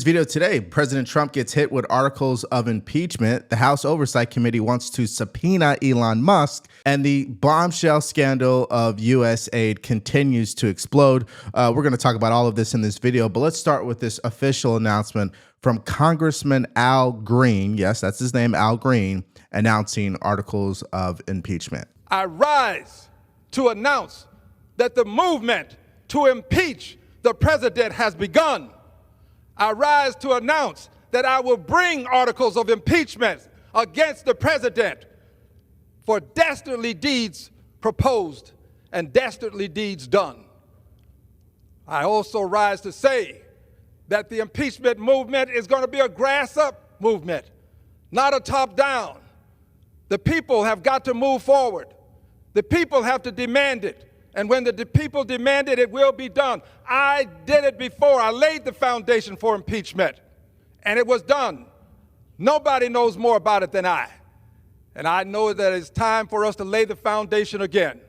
News video today. President Trump gets hit with articles of impeachment. The House Oversight Committee wants to subpoena Elon Musk, and the bombshell scandal of USAID continues to explode. We're going to talk about all of this in this video, but let's start with this official announcement from Congressman Al Green. Yes, that's his name, Al Green, announcing articles of impeachment. I rise to announce that the movement to impeach the president has begun. I rise to announce that I will bring articles of impeachment against the president for dastardly deeds proposed and dastardly deeds done. I also rise to say that the impeachment movement is going to be a grass-up movement, not a top-down. The people have got to move forward. The people have to demand it. And when the people demand it, it will be done. I did it before. I laid the foundation for impeachment, and it was done. Nobody knows more about it than I. And I know that it's time for us to lay the foundation again.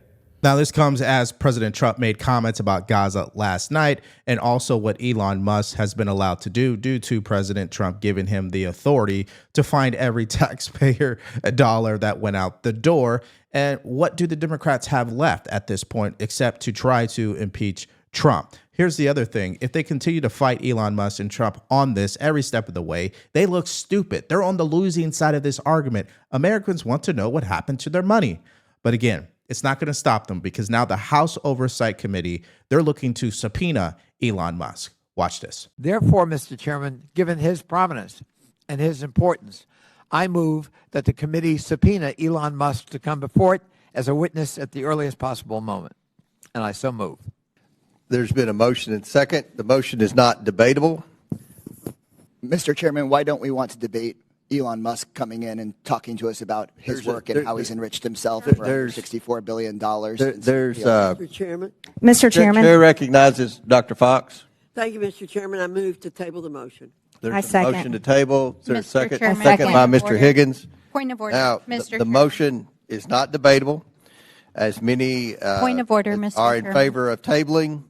Now, this comes as President Trump made comments about Gaza last night, and also what Elon Musk has been allowed to do due to President Trump giving him the authority to find every taxpayer a dollar that went out the door. And what do the Democrats have left at this point except to try to impeach Trump? Here's the other thing. If they continue to fight Elon Musk and Trump on this every step of the way, they look stupid. They're on the losing side of this argument. Americans want to know what happened to their money. But again, it's not going to stop them, because now the House Oversight Committee, they're looking to subpoena Elon Musk. Watch this. Therefore, Mr. Chairman, given his prominence and his importance, I move that the committee subpoena Elon Musk to come before it as a witness at the earliest possible moment. And I so move. There's been a motion and second. The motion is not debatable. Mr. Chairman, why don't we want to debate Elon Musk coming in and talking to us about his work and how he's enriched himself for $64 billion? Mr. Chairman. Mr. Chairman. Chair recognizes Dr. Fox. Thank you, Mr. Chairman. I move to table the motion. There's I a second. motion to table. Is there a Mr. second? Chairman. Second by Mr. Order. Higgins. Point of order, Now, Mr. the Chairman. motion is not debatable, as many Point of order, Mr. are in Chairman. favor of tabling.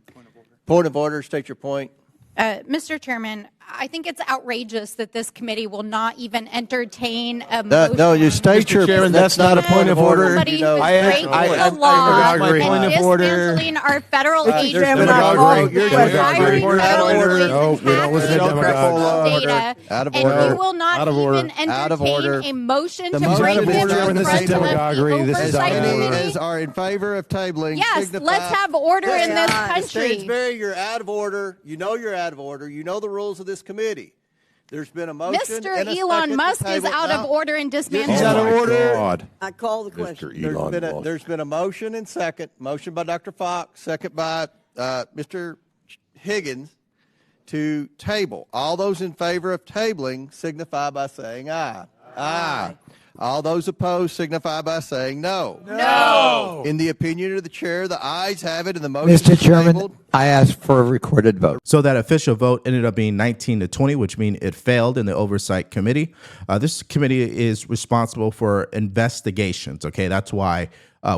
Point of order. State your point. Mr. Chairman, I think it's outrageous that this committee will not even entertain a motion. No, you state your Chairman, that's not a point of order. Somebody You who's know, breaking the law agree. and Point of order. dismantling our federal There's agencies. been a and vote. You're hiring Point of federal order. agents No, we don't listen to access demagogues. data, Out of and order. you will not Out of order. even Out of order. entertain a motion The to motion bring of this order. in This is front of the demagoguery. This is Oversight out of order. Committee. As are in favor of tabling. Yes, signify. let's have order in this Mr. country. Stansbury, you're out of order. You know you're out of order. You know the rules of this committee. There's been a motion. Mr. and a Elon second to Musk is table. out of Now, order and dismantling. He's out of order. God. I call the question. There's been a motion and second. Motion by Dr. Fox, second by Mr. Higgins to table. All those in favor of tabling signify by saying aye. Aye. All those opposed signify by saying no. No. In the opinion of the chair, the ayes have it, and the motion Mr. is Chairman, tabled. I ask for a recorded vote. So that official vote ended up being 19-20, which means it failed in the Oversight Committee. This committee is responsible for investigations. Okay, that's why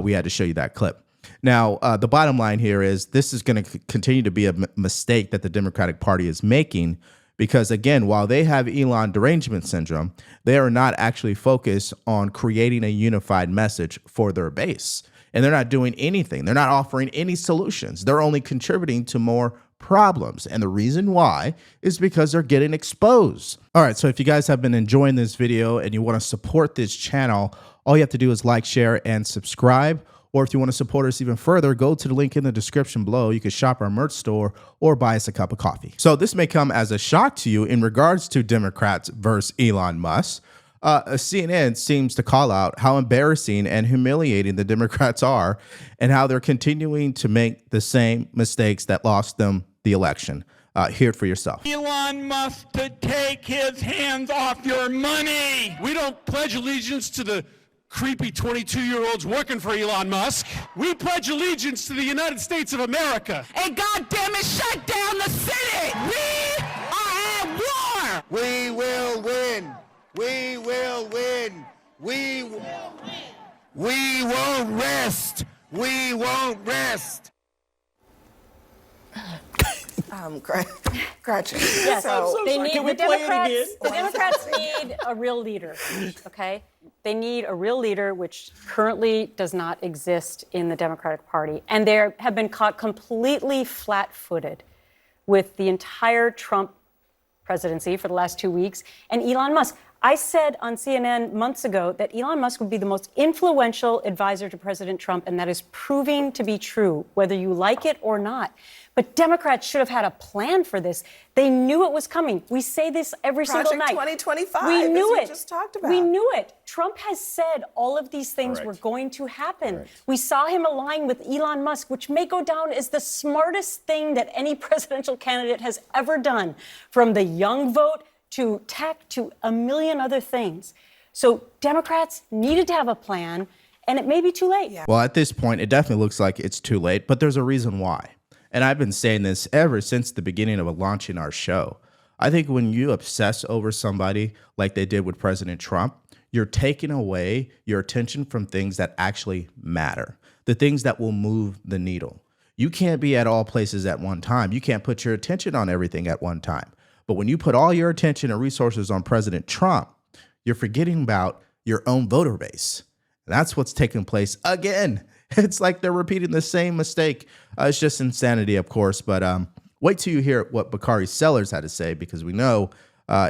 we had to show you that clip. Now, the bottom line here is this is going to continue to be a mistake that the Democratic Party is making, because, again, while they have Elon derangement syndrome, they are not actually focused on creating a unified message for their base. And they're not doing anything. They're not offering any solutions. They're only contributing to more problems. And the reason why is because they're getting exposed. All right, so if you guys have been enjoying this video and you want to support this channel, all you have to do is like, share, and subscribe. Or if you want to support us even further, go to the link in the description below. You can shop our merch store or buy us a cup of coffee. So this may come as a shock to you in regards to Democrats versus Elon Musk. CNN seems to call out how embarrassing and humiliating the Democrats are and how they're continuing to make the same mistakes that lost them the election. Hear it for yourself. Elon Musk to take his hands off your money. We don't pledge allegiance to the creepy 22-year-olds working for Elon Musk. We pledge allegiance to the United States of America. And goddamn it, shut down the city! We are at war! We will win. We will win. We won't rest. We won't rest. Gretchen. Yes, So, they need, can we the play it Democrats, again? the Democrats need a real leader, okay? They need a real leader, which currently does not exist in the Democratic Party. And they have been caught completely flat-footed with the entire Trump presidency for the last 2 weeks and Elon Musk. I said on CNN months ago that Elon Musk would be the most influential advisor to President Trump, and that is proving to be true, whether you like it or not. But Democrats should have had a plan for this. They knew it was coming. We say this every single night. 2025, we knew as it. we just talked about. We knew it. Trump has said all of these things were going to happen. We saw him align with Elon Musk, which may go down as the smartest thing that any presidential candidate has ever done, from the young vote to tech, to a million other things. So Democrats needed to have a plan, and it may be too late. Well, at this point, it definitely looks like it's too late, but there's a reason why. And I've been saying this ever since the beginning of launching our show. I think when you obsess over somebody like they did with President Trump, you're taking away your attention from things that actually matter, the things that will move the needle. You can't be at all places at one time. You can't put your attention on everything at one time. But when you put all your attention and resources on President Trump, you're forgetting about your own voter base. And that's what's taking place again. It's like they're repeating the same mistake. It's just insanity, of course. But wait till you hear what Bakari Sellers had to say, because we know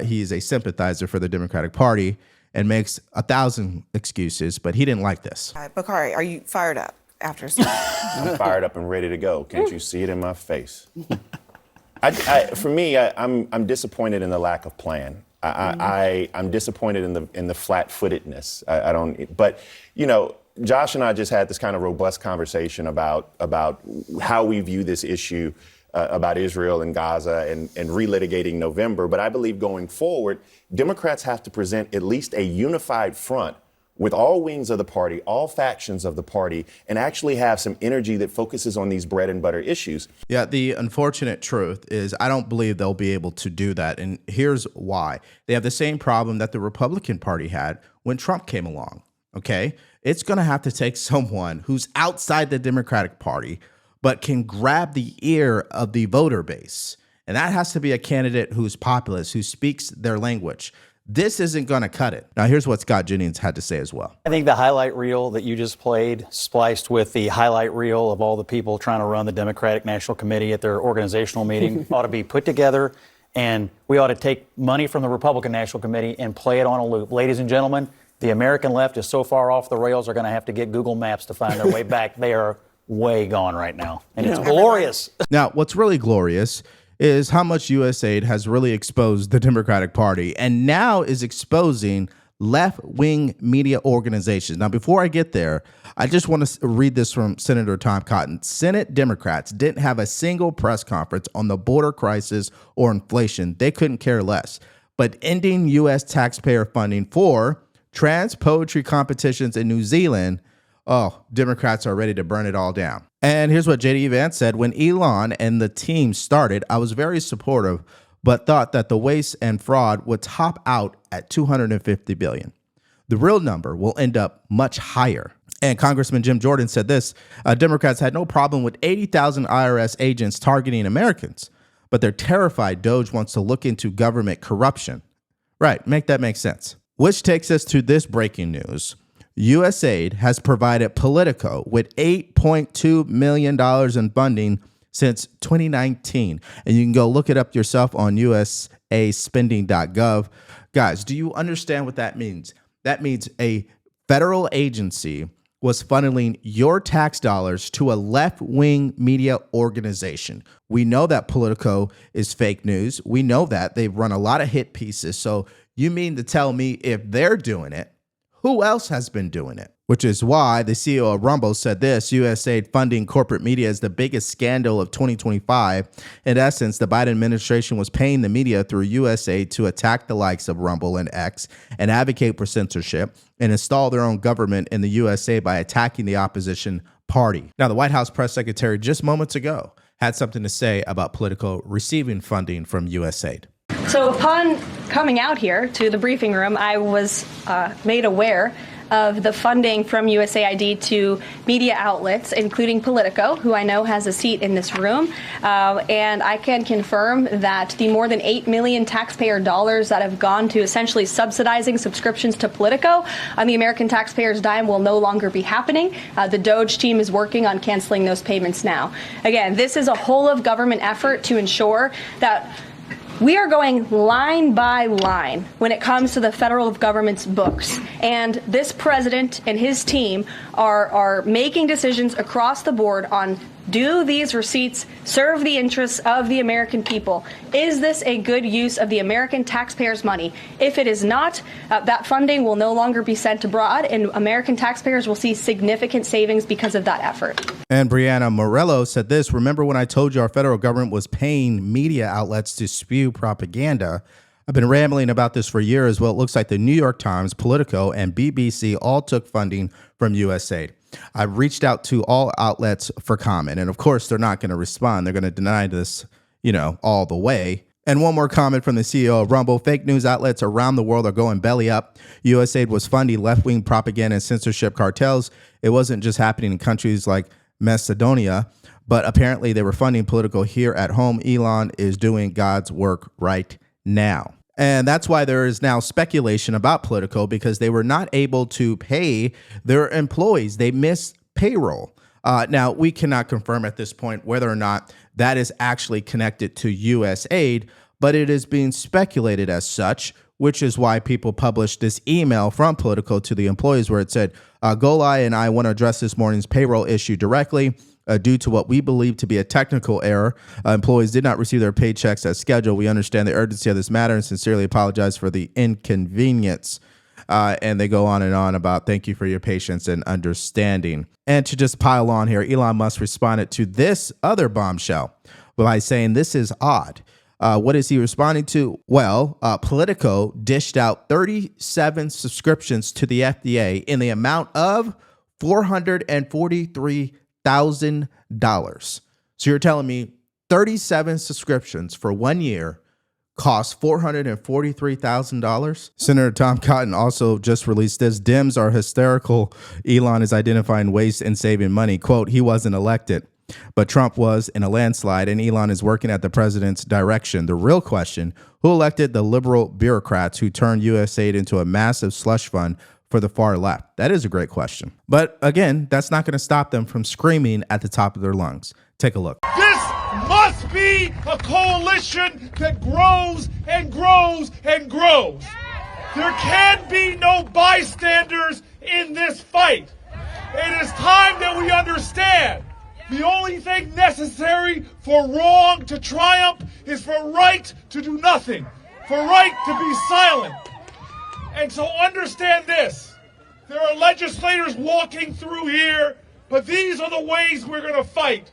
he is a sympathizer for the Democratic Party and makes 1,000 excuses. But he didn't like this. Bakari, are you fired up after? I'm fired up and ready to go. Can't you see it in my face? For me, I'm disappointed in the lack of plan. I'm disappointed in the flat-footedness. I don't. But you know, Josh and I just had this kind of robust conversation about how we view this issue about Israel and Gaza and relitigating November. But I believe going forward, Democrats have to present at least a unified front with all wings of the party, all factions of the party, and actually have some energy that focuses on these bread and butter issues. Yeah, the unfortunate truth is I don't believe they'll be able to do that. And here's why. They have the same problem that the Republican Party had when Trump came along, okay? It's going to have to take someone who's outside the Democratic Party but can grab the ear of the voter base. And that has to be a candidate who's populist, who speaks their language. This isn't going to cut it. Now, here's what Scott Jennings had to say as well. I think the highlight reel that you just played, spliced with the highlight reel of all the people trying to run the Democratic National Committee at their organizational meeting, ought to be put together, and we ought to take money from the Republican National Committee and play it on a loop. Ladies and gentlemen, the American left is so far off the rails, they're going to have to get Google Maps to find their way back. They are way gone right now, and it's glorious. Now, what's really glorious is how much USAID has really exposed the Democratic Party and now is exposing left-wing media organizations. Now, before I get there, I just want to read this from Senator Tom Cotton. Senate Democrats didn't have a single press conference on the border crisis or inflation. They couldn't care less. But ending U.S. taxpayer funding for trans poetry competitions in New Zealand, oh, Democrats are ready to burn it all down. And here's what J.D. Vance said. When Elon and the team started, I was very supportive, but thought that the waste and fraud would top out at $250 billion. The real number will end up much higher. And Congressman Jim Jordan said this, Democrats had no problem with 80,000 IRS agents targeting Americans, but they're terrified DOJ wants to look into government corruption. Right, make that make sense. Which takes us to this breaking news. USAID has provided Politico with $8.2 million in funding since 2019. And you can go look it up yourself on usaspending.gov. Guys, do you understand what that means? That means a federal agency was funneling your tax dollars to a left-wing media organization. We know that Politico is fake news. We know that. They've run a lot of hit pieces. So you mean to tell me if they're doing it, who else has been doing it? Which is why the CEO of Rumble said this, USAID funding corporate media is the biggest scandal of 2025. In essence, the Biden administration was paying the media through USAID to attack the likes of Rumble and X and advocate for censorship and install their own government in the USA by attacking the opposition party. Now, the White House press secretary just moments ago had something to say about Politico receiving funding from USAID. So upon coming out here to the briefing room, I was made aware of the funding from USAID to media outlets, including Politico, who I know has a seat in this room. And I can confirm that the more than $8 million taxpayer dollars that have gone to essentially subsidizing subscriptions to Politico on the American taxpayers' dime will no longer be happening. The DOJ team is working on canceling those payments now. Again, this is a whole of government effort to ensure that we are going line by line when it comes to the federal government's books. And this president and his team are making decisions across the board on, do these receipts serve the interests of the American people? Is this a good use of the American taxpayers' money? If it is not, that funding will no longer be sent abroad, and American taxpayers will see significant savings because of that effort. And Brianna Morello said this: remember when I told you our federal government was paying media outlets to spew propaganda? I've been rambling about this for years. Well, it looks like the New York Times, Politico, and BBC all took funding from USAID. I've reached out to all outlets for comment, and of course, they're not going to respond. They're going to deny this, all the way. And one more comment from the CEO of Rumble: fake news outlets around the world are going belly up. USAID was funding left-wing propaganda and censorship cartels. It wasn't just happening in countries like Macedonia, but apparently they were funding Politico here at home. Elon is doing God's work right now. And that's why there is now speculation about Politico, because they were not able to pay their employees. They missed payroll. Now, we cannot confirm at this point whether or not that is actually connected to USAID, but it is being speculated as such, which is why people published this email from Politico to the employees where it said, Golai and I want to address this morning's payroll issue directly. Due to what we believe to be a technical error, employees did not receive their paychecks as scheduled. We understand the urgency of this matter and sincerely apologize for the inconvenience. And they go on and on about thank you for your patience and understanding. And to just pile on here, Elon Musk responded to this other bombshell by saying this is odd. What is he responding to? Well, Politico dished out 37 subscriptions to the FDA in the amount of $443,000. So you're telling me 37 subscriptions for 1 year cost $443,000? Senator Tom Cotton also just released this: Dems are hysterical. Elon is identifying waste and saving money. Quote, he wasn't elected, but Trump was in a landslide, and Elon is working at the president's direction. The real question: who elected the liberal bureaucrats who turned USAID into a massive slush fund for the far left? That is a great question. But again, that's not going to stop them from screaming at the top of their lungs. Take a look. This must be a coalition that grows and grows and grows. There can be no bystanders in this fight. It is time that we understand the only thing necessary for wrong to triumph is for right to do nothing, for right to be silent. And so understand this: there are legislators walking through here, but these are the ways we're going to fight.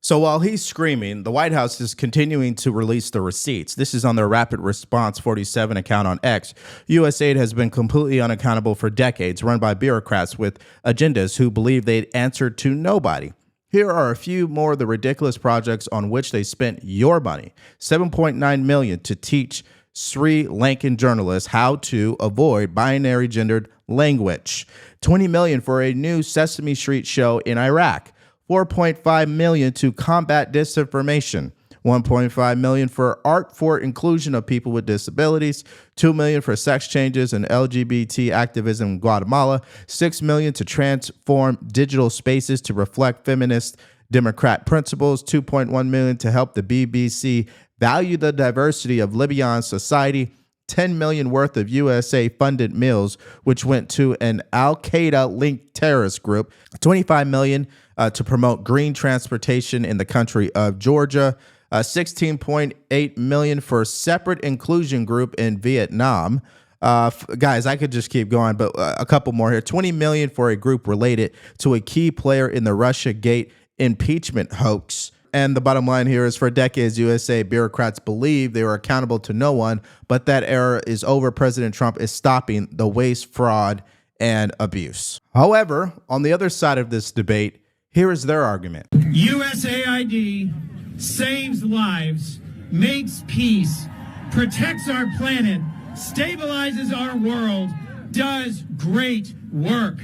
So while he's screaming, the White House is continuing to release the receipts. This is on their Rapid Response 47 account on X. USAID has been completely unaccountable for decades, run by bureaucrats with agendas who believe they'd answer to nobody. Here are a few more of the ridiculous projects on which they spent your money. $7.9 million to teach Sri Lankan journalists how to avoid binary gendered language. $20 million for a new Sesame Street show in Iraq. $4.5 million to combat disinformation. $1.5 million for art for inclusion of people with disabilities. $2 million for sex changes and LGBT activism in Guatemala. $6 million to transform digital spaces to reflect feminist Democrat principles. $2.1 million to help the BBC value the diversity of Libyan society. $10 million worth of USA-funded meals, which went to an Al-Qaeda-linked terrorist group. $25 million to promote green transportation in the country of Georgia. $16.8 million for a separate inclusion group in Vietnam. Guys, I could just keep going, but a couple more here. $20 million for a group related to a key player in the Russiagate impeachment hoax. And the bottom line here is, for decades, USA bureaucrats believed they were accountable to no one, but that era is over. President Trump is stopping the waste, fraud, and abuse. However, on the other side of this debate, here is their argument. USAID saves lives, makes peace, protects our planet, stabilizes our world, does great work.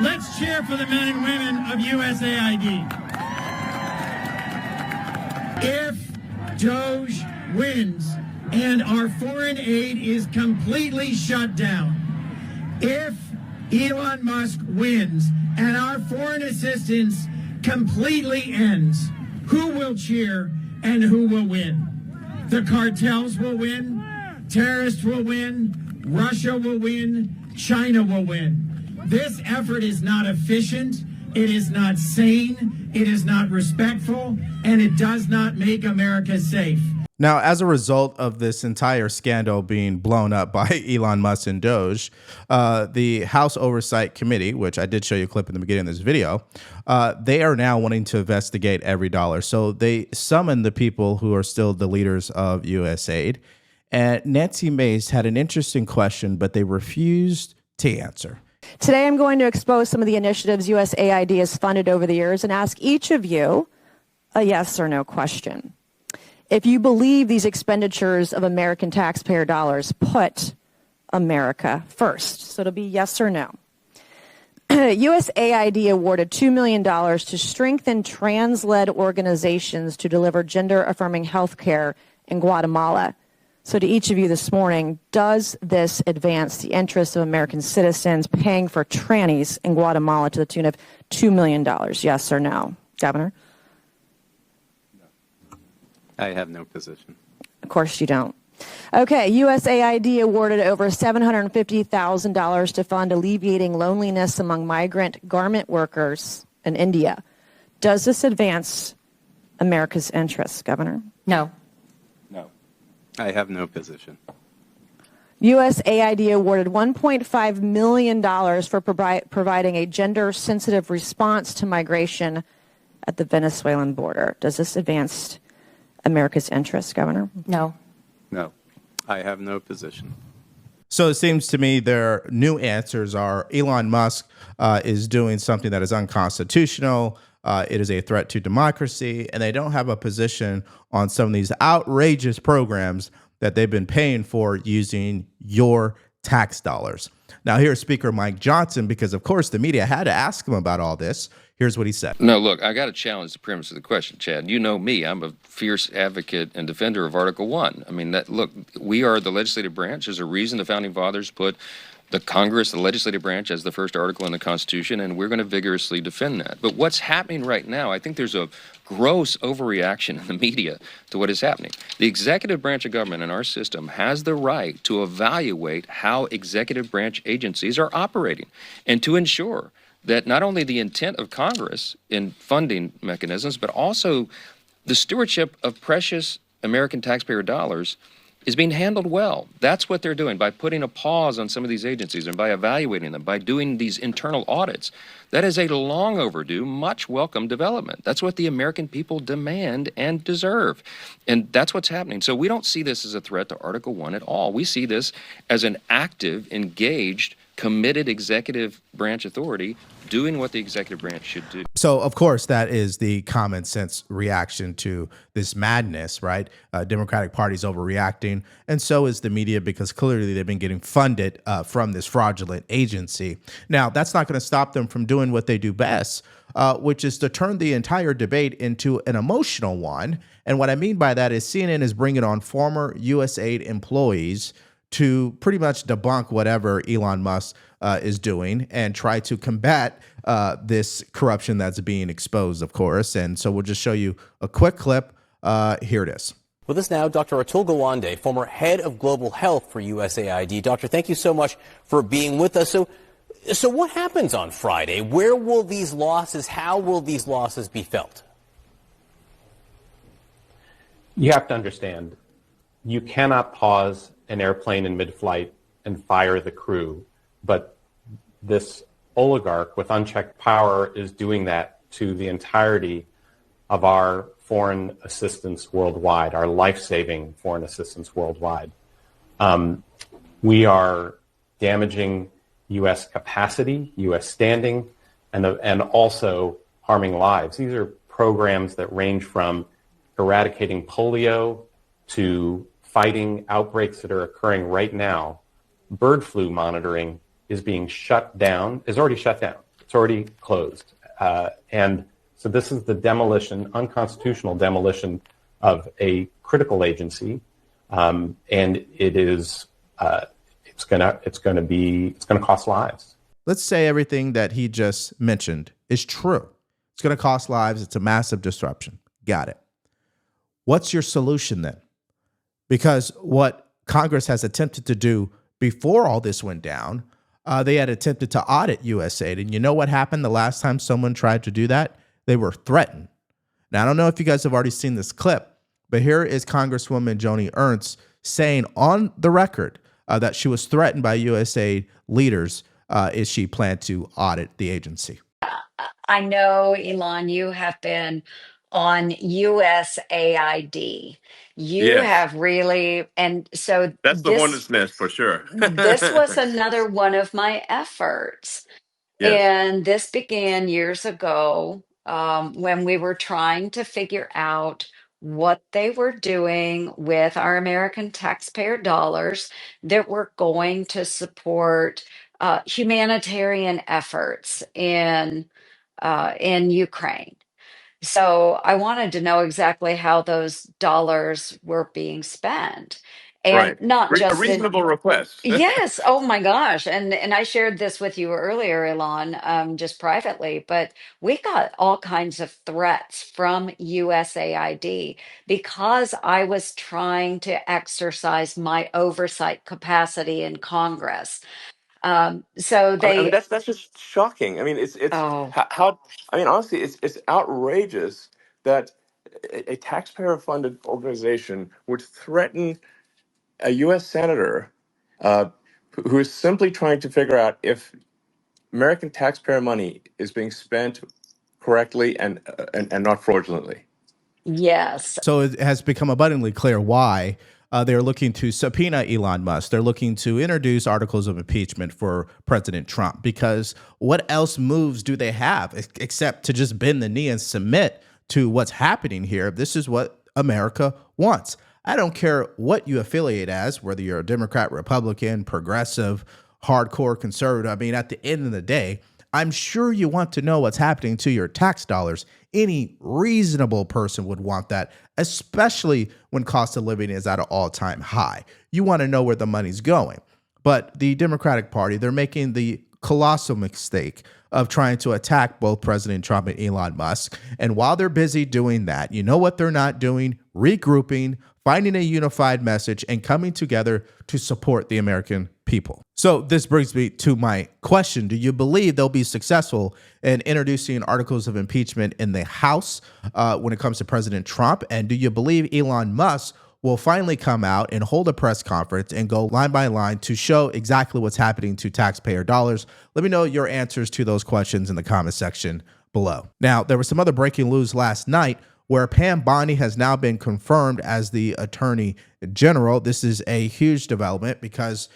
Let's cheer for the men and women of USAID. If Doge wins and our foreign aid is completely shut down, if Elon Musk wins and our foreign assistance completely ends, who will cheer and who will win? The cartels will win, terrorists will win, Russia will win, China will win. This effort is not efficient, it is not sane, it is not respectful, and it does not make America safe. Now, as a result of this entire scandal being blown up by Elon Musk and Doge, the House Oversight Committee, which I did show you a clip in the beginning of this video, they are now wanting to investigate every dollar. So they summoned the people who are still the leaders of USAID. And Nancy Mace had an interesting question, but they refused to answer. Today, I'm going to expose some of the initiatives USAID has funded over the years and ask each of you a yes or no question. If you believe these expenditures of American taxpayer dollars put America first. So it'll be yes or no. USAID awarded $2 million to strengthen trans-led organizations to deliver gender-affirming health care in Guatemala. So to each of you this morning, does this advance the interests of American citizens paying for trannies in Guatemala to the tune of $2 million? Yes or no? Governor? I have no position. Of course you don't. Okay, USAID awarded over $750,000 to fund alleviating loneliness among migrant garment workers in India. Does this advance America's interests, Governor? No. No. I have no position. USAID awarded $1.5 million for providing a gender-sensitive response to migration at the Venezuelan border. Does this advance America's interests, Governor? No. No. I have no position. So it seems to me their new answers are Elon Musk is doing something that is unconstitutional. It is a threat to democracy, and they don't have a position on some of these outrageous programs that they've been paying for using your tax dollars. Now, here's Speaker Mike Johnson, because, of course, the media had to ask him about all this. Here's what he said. No, look, I got to challenge the premise of the question, Chad. You know me. I'm a fierce advocate and defender of Article 1. I mean, look, we are the legislative branch. There's a reason the Founding Fathers put the Congress, the legislative branch, as the first article in the Constitution, and we're going to vigorously defend that. But what's happening right now, I think there's a gross overreaction in the media to what is happening. The executive branch of government in our system has the right to evaluate how executive branch agencies are operating and to ensure that not only the intent of Congress in funding mechanisms, but also the stewardship of precious American taxpayer dollars is being handled well. That's what they're doing by putting a pause on some of these agencies and by evaluating them, by doing these internal audits. That is a long overdue, much welcome development. That's what the American people demand and deserve. And that's what's happening. So we don't see this as a threat to Article 1 at all. We see this as an active, engaged, committed executive branch authority doing what the executive branch should do. So, of course, that is the common sense reaction to this madness, right? Democratic Party's overreacting, and so is the media, because clearly they've been getting funded from this fraudulent agency. Now, that's not going to stop them from doing what they do best, which is to turn the entire debate into an emotional one. And what I mean by that is CNN is bringing on former USAID employees to pretty much debunk whatever Elon Musk is doing and try to combat this corruption that's being exposed, of course. And so we'll just show you a quick clip. Here it is. With us now, Dr. Atul Gawande, former head of global health for USAID. Doctor, thank you so much for being with us. So what happens on Friday? Where will these losses, how will these losses be felt? You have to understand, you cannot pause an airplane in mid-flight and fire the crew, but this oligarch with unchecked power is doing that to the entirety of our foreign assistance worldwide, our life-saving foreign assistance worldwide. We are damaging U.S. capacity, U.S. standing, and also harming lives. These are programs that range from eradicating polio to fighting outbreaks that are occurring right now, bird flu monitoring, is being shut down, is already shut down. It's already closed. And so this is the demolition, unconstitutional demolition of a critical agency. And it is, it's going to cost lives. Let's say everything that he just mentioned is true. It's going to cost lives. It's a massive disruption. Got it. What's your solution then? Because what Congress has attempted to do before all this went down, they had attempted to audit USAID. And you know what happened the last time someone tried to do that? They were threatened. Now, I don't know if you guys have already seen this clip, but here is Congresswoman Joni Ernst saying on the record that she was threatened by USAID leaders if she planned to audit the agency. I know, Elon, you have been on USAID. You have really, and so That's the hornet's nest for sure. this was another one of my efforts. Yes. And this began years ago when we were trying to figure out what they were doing with our American taxpayer dollars that were going to support humanitarian efforts in Ukraine. So I wanted to know exactly how those dollars were being spent. And Right. not A just reasonable request. yes, oh my gosh. And I shared this with you earlier, Elon, just privately, but we got all kinds of threats from USAID because I was trying to exercise my oversight capacity in Congress. So I mean, they that's just shocking. I mean, it's oh how I mean, honestly, it's outrageous that a taxpayer-funded organization would threaten a U.S. senator who is simply trying to figure out if American taxpayer money is being spent correctly and not fraudulently. yes. So it has become abundantly clear why they're looking to subpoena Elon Musk. They're looking to introduce articles of impeachment for President Trump, because what else moves do they have except to just bend the knee and submit to what's happening here? This is what America wants. I don't care what you affiliate as, whether you're a Democrat, Republican, progressive, hardcore conservative. I mean, at the end of the day, I'm sure you want to know what's happening to your tax dollars. Any reasonable person would want that, especially when cost of living is at an all-time high. You want to know where the money's going. But the Democratic Party, they're making the colossal mistake of trying to attack both President Trump and Elon Musk. And while they're busy doing that, you know what they're not doing? Regrouping, finding a unified message, and coming together to support the American people. So this brings me to my question. Do you believe they'll be successful in introducing articles of impeachment in the House when it comes to President Trump? And do you believe Elon Musk will finally come out and hold a press conference and go line by line to show exactly what's happening to taxpayer dollars? Let me know your answers to those questions in the comment section below. Now, there was some other breaking news last night where Pam Bondi has now been confirmed as the Attorney General. This is a huge development because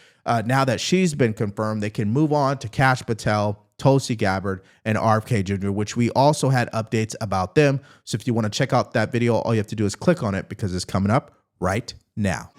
now that she's been confirmed, they can move on to Kash Patel, Tulsi Gabbard, and RFK Jr., which we also had updates about them. So if you want to check out that video, all you have to do is click on it because it's coming up right now.